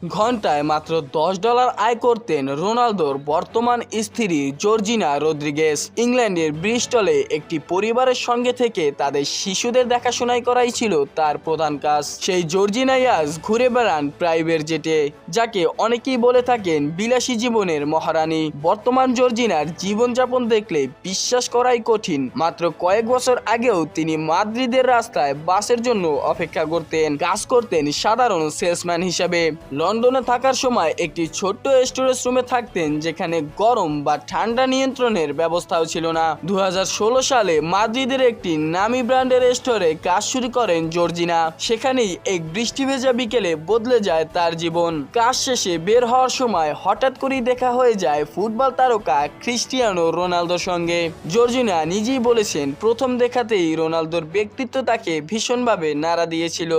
ঘন্টায় মাত্র $10 আয় করতেন রোনালদোর বর্তমান স্ত্রী জর্জিনা রদ্রিগেজ। ইংল্যান্ডের ব্রিস্টলে একটি পরিবারের সঙ্গে থেকে তাদের শিশুদের দেখাশোনাই করাই ছিল তার প্রধান কাজ। সেই জর্জিনাই আজ ঘুরে বেড়ান প্রাইভেট জেটে, যাকে অনেকেই বলে থাকেন বিলাসী জীবনের মহারানী। বর্তমান জর্জিনার জীবনযাপন দেখলে বিশ্বাস করাই কঠিন। মাত্র কয়েক বছর আগেও তিনি মাদ্রিদের রাস্তায় বাসের জন্য অপেক্ষা করতেন, কাজ করতেন সাধারণ সেলসম্যান হিসাবে। লন্ডনে থাকার সময় একটি ছোট্ট স্টোরেজ রুমে থাকতেন, যেখানে গরম বা ঠান্ডা নিয়ন্ত্রণের ব্যবস্থাও ছিল না। 2016 সালে মাদ্রিদের একটি নামি ব্র্যান্ডের স্টোরে কাজ শুরু করেন জর্জিনা। সেখানেই এক বৃষ্টি ভেজা বিকেলে বদলে যায় তার জীবন। কাজ শেষে বের হওয়ার সময় হঠাৎ করেই দেখা হয়ে যায় ফুটবল তারকা ক্রিস্টিয়ানো রোনালদোর সঙ্গে। জর্জিনা নিজেই বলেছেন, প্রথম দেখাতেই রোনালদোর ব্যক্তিত্ব তাকে ভীষণভাবে নাড়া দিয়েছিল।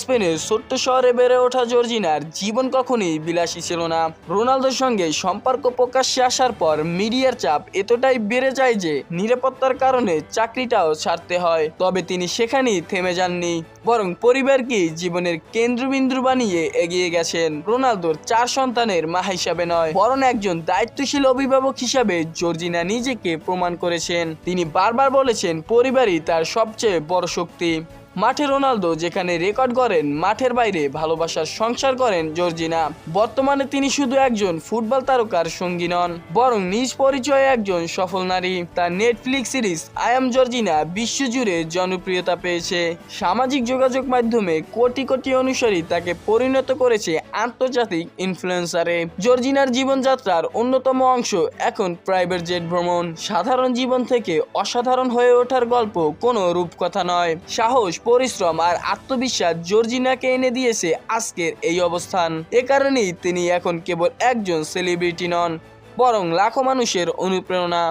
স্পেনের ছোট্ট শহরে বেড়ে ওঠা জর্জিনার জীবন কখনোই বিলাসী ছিল না। রোনালদোর সঙ্গে সম্পর্ক প্রকাশ্যে আসার পর মিডিয়ার চাপ এতটাই বেড়ে যায় যে নিরাপত্তার কারণে চাকরিটাও ছাড়তে হয়। তবে তিনি সেখানেই থেমে যাননি, বরং পরিবারকে জীবনের কেন্দ্রবিন্দু বানিয়ে এগিয়ে গেছেন। রোনালদোর 4 সন্তানের মা হিসাবে নয়, বরং একজন দায়িত্বশীল অভিভাবক হিসাবে জর্জিনা নিজেকে প্রমাণ করেছেন। তিনি বারবার বলেছেন, পরিবারই তার সবচেয়ে বড় শক্তি। মাঠে রোনালদো যেখানে রেকর্ড করেন, মাঠের বাইরে ভালোবাসার সংসার করেন জর্জিনা। বর্তমানে তিনি শুধু একজন ফুটবল তারকার সঙ্গী নন, বরং নিজ পরিচয়ে একজন সফল নারী। তার Netflix series I am Georgina বিশ্বজুড়ে জনপ্রিয়তা পেয়েছে। সামাজিক যোগাযোগ মাধ্যমে কোটি কোটি অনুসারী তাকে পরিণত করেছে আন্তর্জাতিক ইনফ্লুয়েন্সারে। জর্জিনার জীবনযাত্রার অন্যতম অংশ এখন প্রাইভেট জেট ভ্রমণ। সাধারণ জীবন থেকে অসাধারণ হয়ে ওঠার গল্প কোনো রূপকথা নয়। সাহস, পরিশ্রম আর আত্মবিশ্বাস জর্জিনাকে এনে দিয়েছে আজকের এই অবস্থান। এ কারণেই তিনি এখন কেবল একজন সেলিব্রিটি নন, বরং লাখো মানুষের অনুপ্রেরণা।